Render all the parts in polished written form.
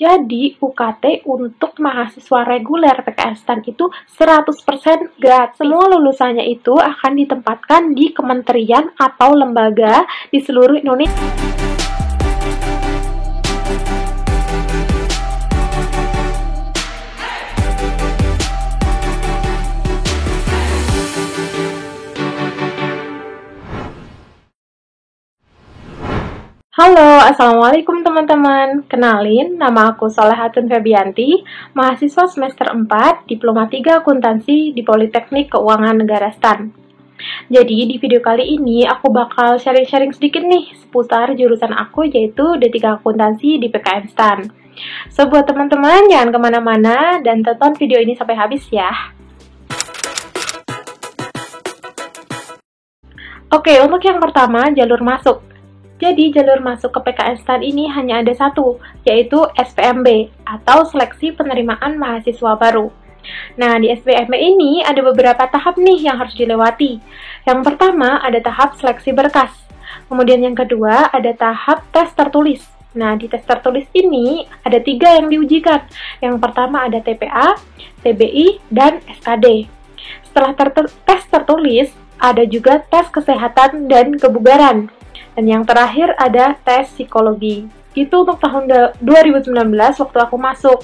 Jadi, UKT untuk mahasiswa reguler PKS STAN itu 100% gratis. Semua lulusannya itu akan ditempatkan di kementerian atau lembaga di seluruh Indonesia. Halo, Assalamualaikum teman-teman. Kenalin, nama aku Solehatun Febianti, mahasiswa semester 4, Diploma 3 Akuntansi di Politeknik Keuangan Negara STAN. Jadi, di video kali ini aku bakal sharing-sharing sedikit nih seputar jurusan aku, yaitu D3 Akuntansi di PKN STAN. So, buat teman-teman, jangan kemana-mana dan tonton video ini sampai habis ya. Oke, untuk yang pertama, jalur masuk. Jadi, jalur masuk ke PKN STAN ini hanya ada satu, yaitu SPMB, atau Seleksi Penerimaan Mahasiswa Baru. Nah, di SPMB ini ada beberapa tahap nih yang harus dilewati. Yang pertama, ada tahap seleksi berkas. Kemudian yang kedua, ada tahap tes tertulis. Nah, di tes tertulis ini ada 3 yang diujikan. Yang pertama ada TPA, TBI, dan SKD. Setelah tes tertulis, ada juga tes kesehatan dan kebugaran. Dan yang terakhir ada tes psikologi. Itu untuk tahun 2019 waktu aku masuk.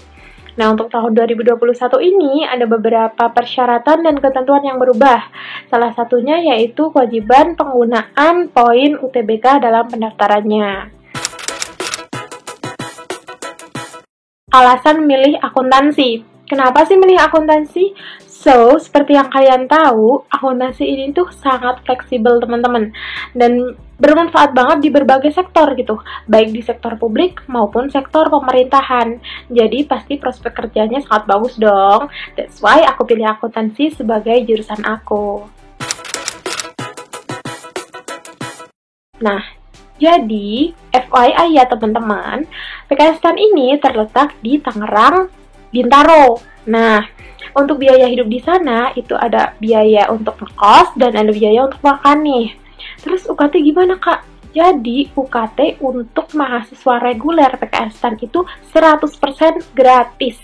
Nah, untuk tahun 2021 ini ada beberapa persyaratan dan ketentuan yang berubah. Salah satunya yaitu kewajiban penggunaan poin UTBK dalam pendaftarannya. Alasan milih akuntansi. Kenapa sih milih akuntansi? So, seperti yang kalian tahu, akuntansi ini tuh sangat fleksibel teman-teman. Dan bermanfaat banget di berbagai sektor gitu, baik di sektor publik maupun sektor pemerintahan. Jadi pasti prospek kerjanya sangat bagus dong. That's why aku pilih akuntansi sebagai jurusan aku. Nah, jadi FYI ya teman-teman, PKN STAN ini terletak di Tangerang, Bintaro. Nah, untuk biaya hidup di sana itu ada biaya untuk ngekos dan ada biaya untuk makan nih. Terus UKT gimana kak? Jadi UKT untuk mahasiswa reguler PKN STAN itu 100% gratis.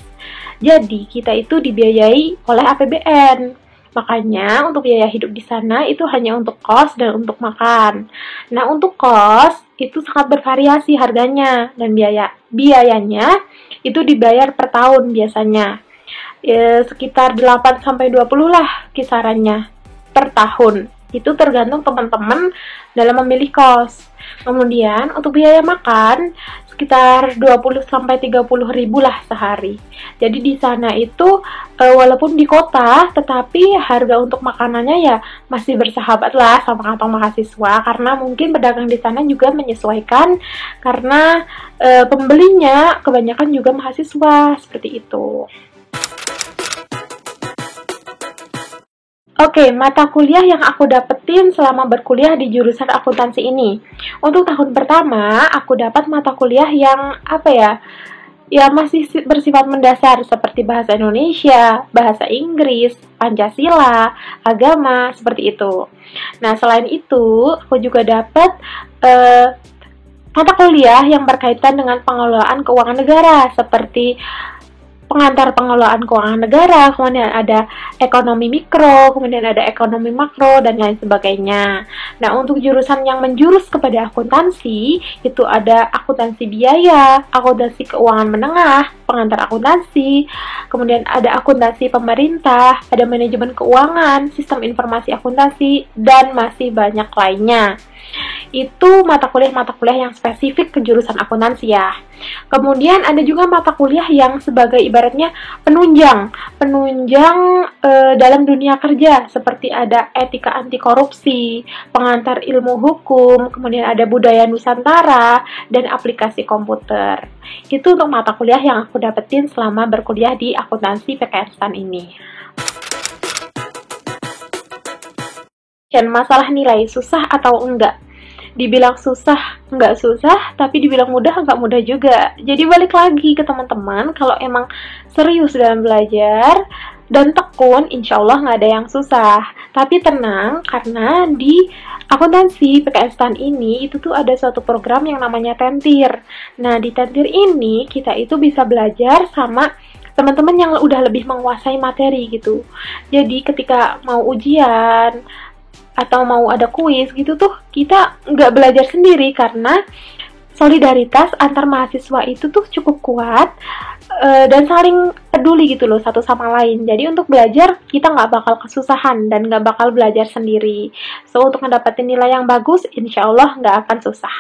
Jadi kita itu dibiayai oleh APBN. Makanya untuk biaya hidup di sana itu hanya untuk kos dan untuk makan. Nah, untuk kos itu sangat bervariasi harganya dan biayanya itu dibayar per tahun biasanya. Sekitar 8-20 lah kisarannya per tahun. Itu tergantung teman-teman dalam memilih kos. Kemudian untuk biaya makan sekitar 20-30 ribu lah sehari. Jadi di sana itu walaupun di kota, tetapi harga untuk makanannya ya masih bersahabat lah sama kantong mahasiswa, karena mungkin pedagang di sana juga menyesuaikan karena pembelinya kebanyakan juga mahasiswa, seperti itu. Oke, mata kuliah yang aku dapetin selama berkuliah di jurusan akuntansi ini. Untuk tahun pertama, aku dapat mata kuliah yang ya masih bersifat mendasar seperti bahasa Indonesia, bahasa Inggris, Pancasila, agama, seperti itu. Nah, selain itu, aku juga dapat mata kuliah yang berkaitan dengan pengelolaan keuangan negara, seperti pengantar pengelolaan keuangan negara, kemudian ada ekonomi mikro, kemudian ada ekonomi makro, dan lain sebagainya. Nah, untuk jurusan yang menjurus kepada akuntansi, itu ada akuntansi biaya, akuntansi keuangan menengah, pengantar akuntansi, kemudian ada akuntansi pemerintah, ada manajemen keuangan, sistem informasi akuntansi, dan masih banyak lainnya. Itu mata kuliah yang spesifik ke jurusan akuntansi ya. Kemudian ada juga mata kuliah yang sebagai ibaratnya penunjang dalam dunia kerja, seperti ada etika anti korupsi, pengantar ilmu hukum, kemudian ada budaya Nusantara, dan aplikasi komputer. Itu untuk mata kuliah yang aku dapetin selama berkuliah di akuntansi PKN STAN ini. Dan masalah nilai, susah atau enggak? Dibilang susah, nggak susah, tapi dibilang mudah, nggak mudah juga. Jadi balik lagi ke teman-teman, kalau emang serius dalam belajar, dan tekun, insya Allah nggak ada yang susah. Tapi tenang, karena di akuntansi PKN STAN ini itu tuh ada suatu program yang namanya Tentir. Nah, di Tentir ini kita itu bisa belajar sama teman-teman yang udah lebih menguasai materi gitu. Jadi ketika mau ujian atau mau ada kuis gitu tuh, kita nggak belajar sendiri karena solidaritas antar mahasiswa itu tuh cukup kuat, dan saling peduli gitu loh satu sama lain. Jadi untuk belajar kita nggak bakal kesusahan dan nggak bakal belajar sendiri. So untuk mendapatkan nilai yang bagus, insya Allah nggak akan susah.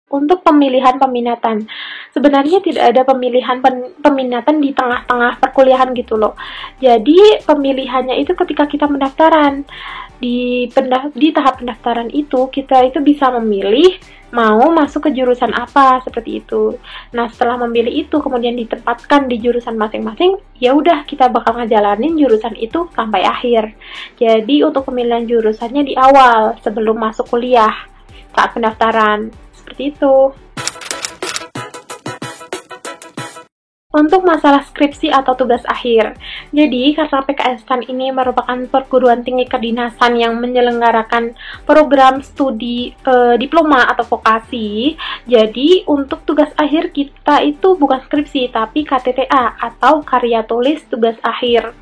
Untuk pemilihan peminatan, sebenarnya tidak ada pemilihan peminatan di tengah-tengah perkuliahan gitu loh. Jadi pemilihannya itu ketika kita pendaftaran. Di tahap pendaftaran itu kita itu bisa memilih mau masuk ke jurusan apa, seperti itu. Nah, setelah memilih itu kemudian ditempatkan di jurusan masing-masing, ya udah kita bakal ngejalanin jurusan itu sampai akhir. Jadi untuk pemilihan jurusannya di awal sebelum masuk kuliah saat pendaftaran, seperti itu. Untuk masalah skripsi atau tugas akhir, jadi karena PKN STAN ini merupakan perguruan tinggi kedinasan yang menyelenggarakan program studi diploma atau vokasi, jadi untuk tugas akhir kita itu bukan skripsi, tapi KTTA atau karya tulis tugas akhir.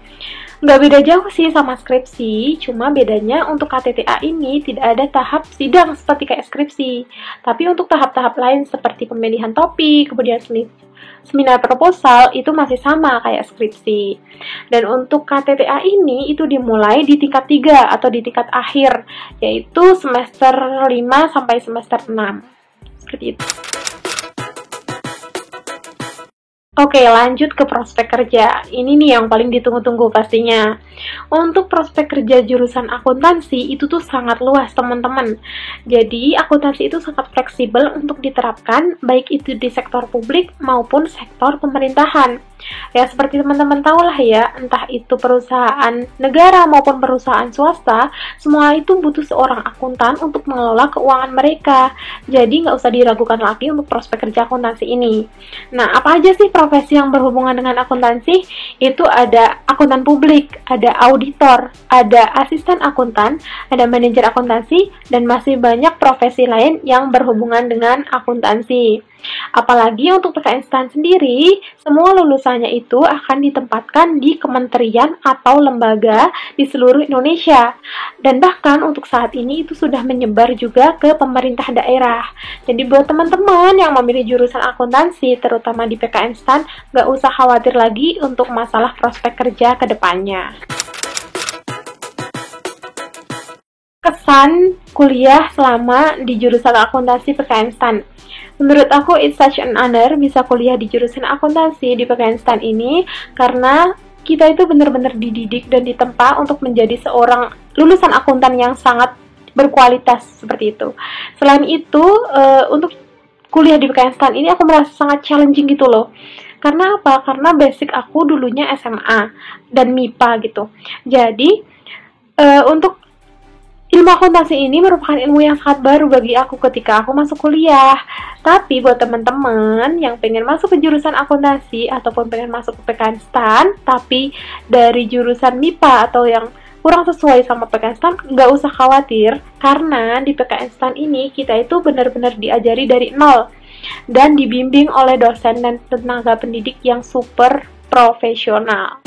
Nggak beda jauh sih sama skripsi, cuma bedanya untuk KTTA ini tidak ada tahap sidang seperti kayak skripsi, tapi untuk tahap-tahap lain seperti pemilihan topik, kemudian seminar proposal itu masih sama kayak skripsi. Dan untuk KTTA ini itu dimulai di tingkat 3 atau di tingkat akhir, yaitu semester 5 sampai semester 6. Seperti itu. Oke, lanjut ke prospek kerja. Ini nih yang paling ditunggu-tunggu pastinya. Untuk prospek kerja jurusan akuntansi itu tuh sangat luas, teman-teman. Jadi, akuntansi itu sangat fleksibel untuk diterapkan, baik itu di sektor publik maupun sektor pemerintahan. Ya, seperti teman-teman tahu lah ya, entah itu perusahaan negara maupun perusahaan swasta, semua itu butuh seorang akuntan untuk mengelola keuangan mereka. Jadi, nggak usah diragukan lagi untuk prospek kerja akuntansi ini. Nah, apa aja sih profesi yang berhubungan dengan akuntansi? Itu ada akuntan publik, ada auditor, ada asisten akuntan, ada manajer akuntansi, dan masih banyak profesi lain yang berhubungan dengan akuntansi. Apalagi untuk PKN STAN sendiri, semua lulusannya itu akan ditempatkan di kementerian atau lembaga di seluruh Indonesia. Dan bahkan untuk saat ini itu sudah menyebar juga ke pemerintah daerah. Jadi buat teman-teman yang memilih jurusan akuntansi, terutama di PKN STAN, nggak usah khawatir lagi untuk masalah prospek kerja ke depannya. Kesan kuliah selama di jurusan akuntansi PKN STAN. Menurut aku, it's such an honor bisa kuliah di jurusan akuntansi di PKN STAN ini, karena kita itu benar-benar dididik dan ditempa untuk menjadi seorang lulusan akuntan yang sangat berkualitas, seperti itu. Selain itu, untuk kuliah di PKN STAN ini aku merasa sangat challenging gitu loh. Karena apa? Karena basic aku dulunya SMA dan MIPA gitu. Jadi, untuk ilmu akuntansi ini merupakan ilmu yang sangat baru bagi aku ketika aku masuk kuliah. Tapi buat teman-teman yang pengen masuk ke jurusan akuntansi ataupun pengen masuk ke PKN STAN, tapi dari jurusan MIPA atau yang kurang sesuai sama PKN STAN, nggak usah khawatir, karena di PKN STAN ini kita itu benar-benar diajari dari nol dan dibimbing oleh dosen dan tenaga pendidik yang super profesional.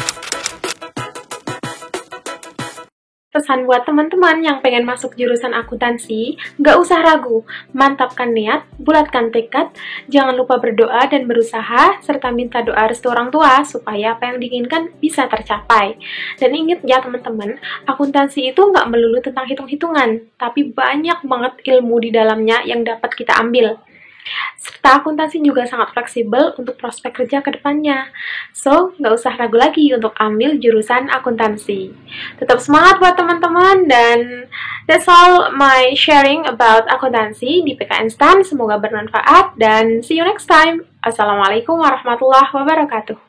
Pesan buat teman-teman yang pengen masuk jurusan akuntansi, nggak usah ragu, mantapkan niat, bulatkan tekad, jangan lupa berdoa dan berusaha, serta minta doa restu orang tua supaya apa yang diinginkan bisa tercapai. Dan ingat ya teman-teman, akuntansi itu nggak melulu tentang hitung-hitungan, tapi banyak banget ilmu di dalamnya yang dapat kita ambil. Serta akuntansi juga sangat fleksibel untuk prospek kerja ke depannya. So, nggak usah ragu lagi untuk ambil jurusan akuntansi. Tetap semangat buat teman-teman, dan that's all my sharing about akuntansi di PKN STAN. Semoga bermanfaat, dan see you next time. Assalamualaikum warahmatullahi wabarakatuh.